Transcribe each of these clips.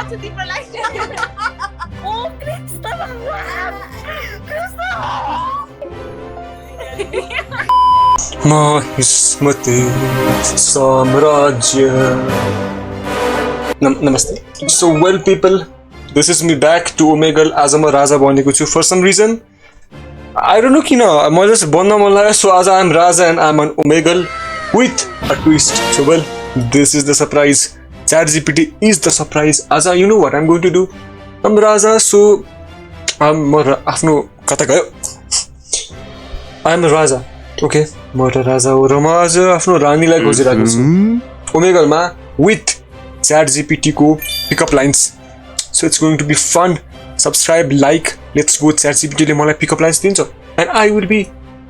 छु तिमीलाई ओ कृष्ण भगवान कृष्ण महिष्मति साम्राज्य नमस्ते so well people this is me back to Omegle आज म राजा बनेको छु for some reason I don't know किन म just बन्न मन लाग्यो so आज I am Raja and I am on Omegle with a twist so well this is the surprise ChatGPT is the surprise आज you know what I'm going to do I'm Raja so म आफ्नो कता गयो I am Raja okay म राजा हो र म आज आफ्नो रानीलाई खोजिरहेको छु ओमेगलमा with ChatGPT को pickup lines so it's going to be fun subscribe like let's go ChatGPT ले मलाई पिकअप लाइन्स दिन्छ and I will be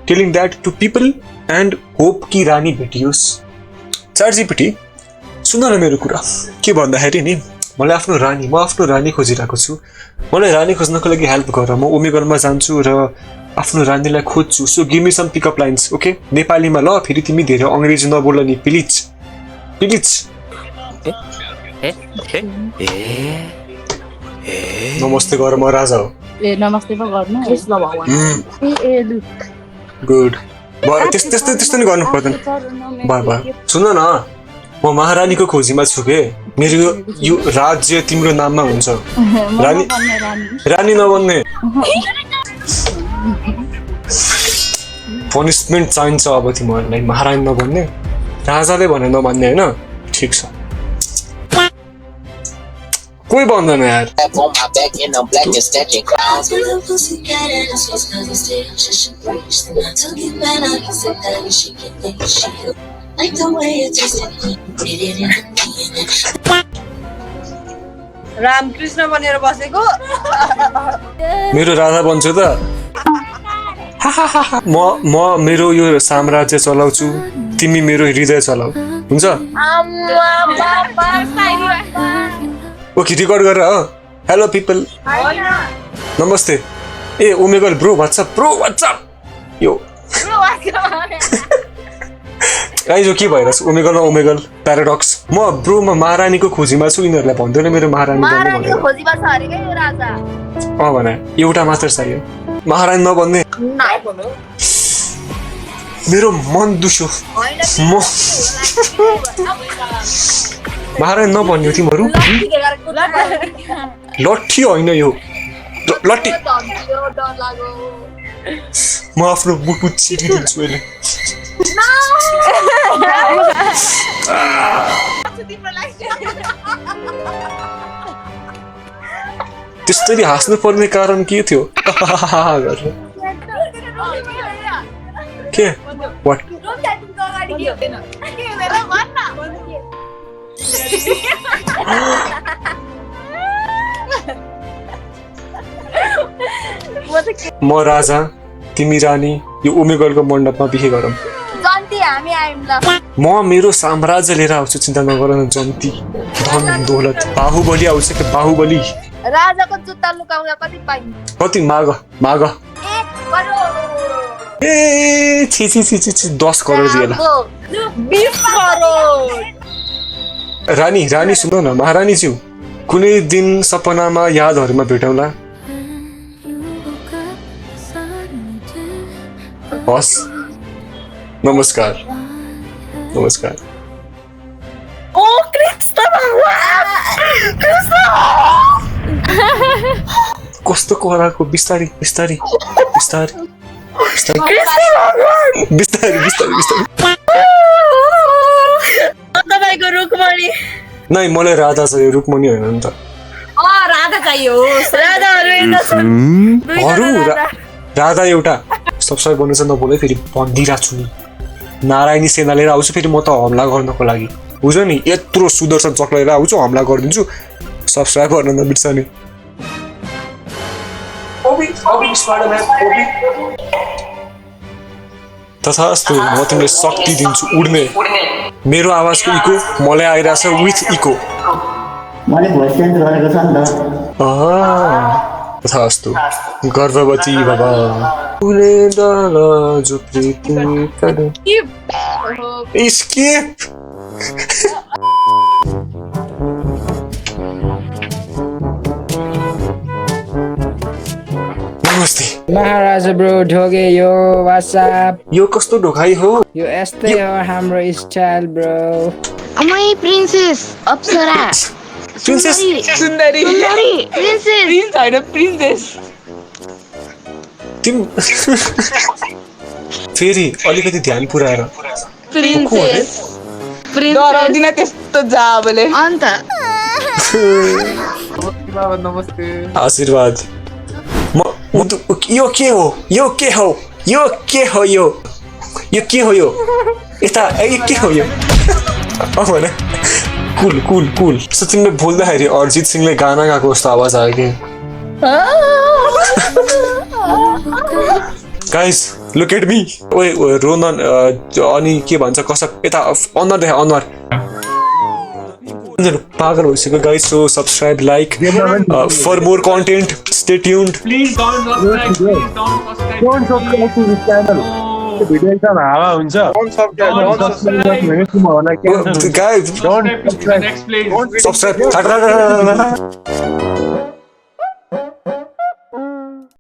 telling that to people and hope कि रानी भेटियोस् ChatGPT सुन न मेरो कुरा के भन्दाखेरि नि मलाई आफ्नो रानी खोजिरहेको छु मलाई रानी खोज्नको लागि हेल्प गर म ओमेगलमा जान्छु र आफ्नो रानीलाई खोज्छु so give me some pickup lines okay नेपालीमा ल फेरि तिमी धेरै अंग्रेजी नबोल नि प्लिज नमस्ते गर म राजा हो ए नमस्ते पो गर्नु कृष्ण भगवान ए लु गुड त्यस्तो नि गर्नु पर्दैन बाबा सुन न म महारानीको खोजीमा छु के मेरो यो राज्य तिम्रो नाममा हुन्छ रानी नबन्ने पनिशमेन्ट चाहिन्छ अब तिमीहरूलाई महारानी नबन्ने राजाले भने नबन्ने होइन ठिक छ कोही भन्दैन यार रामकृष्ण बनेर बसेको मेरो राजा बन्छु त म मेरो यो साम्राज्य चलाउँछु तिमी मेरो हृदय चलाऊ हुन्छ ओके रेकर्ड गरेर हो हेलो पिपल नमस्ते ए ओमेगल ब्रो व्हाट्सअप यो गाइज के भइरहेछ ओमेगल प्याराडक्स म ब्रो म महारानीको खोजीमा छु यिनीहरूलाई भन्दैन मेरो महारानी भने एउटा मात्र चाहियो महारानी नभन्ने मेरो मन दुस्यो म महारानी नभन्यो तिमीहरू लट्ठी होइन यो लट्ठी म आफ्नो बुटु चिरिदिन्छु अहिले त्यस्तरी हाँस्नु पर्ने कारण के थियो के व्हाट म राजा तिमी रानी यो ओमेगलको मण्डपमा बिहे गरौँ म मेरो साम्राज्य लिएर आउँछु चिन्ता नगर न जन्ती धन दौलत बाहुबली आउँछ कि बाहुबली राजाको जुत्ता लुकाउँदा कति पाइन्छ कति माग 1 करोड ए 10 करोड दिएला 20 करोड रानी सुन न महारानी ज्यू कुनै दिन सपनामा यादहरुमा भेटौँला बस नमस्कार ओ कृष्ण भगवान कृष्ण कस्तो कराको बिस्तारी तपाईको रुकमणी नै मलाई राधा चाहियो रुकमणी होइन नि त राधा चाहियो राधा एउटा सब्स्क्राइब गर्नु चाहिँ नबोले फेरि भन्दिरहेको छु नि नारायणी सेना लिएर आउँछु फेरि म त हमला गर्नको लागि बुझ्यो नि यत्रो सुदर्शन चक्र लिएर आउँछु हमला गरिदिन्छु सब्स्क्राइब गर्न नबिर्सने तथास्तु म तिमीलाई शक्ति दिन्छु उड्ने मेरो आवाजको इको मलाई आइरहेछ विथ इको मैले भोइस चेन्ज गरेको छ नि त तथास्तु गर्भवती बाबा उले डाला जो प्रीति करे स्किप महाराजा ब्रो ढोगे यो व्हाट्सएप यो कस्तो ढोकाई हो यो यस्तै हो हाम्रो स्टाइल ब्रो अमै प्रिन्सेस अप्सरा प्रिन्सेस सुन्दरी प्रिन्सेस प्रिन्स होइन प्रिन्सेस तिम फेरि अलिकति ध्यान पुऱ्याएर प्रिन्सेस डराउँदिन त्यस्तो जाबले अन्त आशीर्वाद यो के हो यो के हो यो के हो यो के हो यो यता के हो यो भने कुल कुल कुल सो तिमीले बोल्दाखेरि अरिजित सिंहले गाना गाएको जस्तो आवाज आयो कि गाइस लुक एट मी ओए रोनन अनि के भन्छ कसक यता अनुहार देखा अनुहार पागल भइसक्यो guys so subscribe like for more content stay tuned Please don't subscribe to this channel. भिडियो एकदम हावा हुन्छ guys Don't subscribe to the next place. Subscribe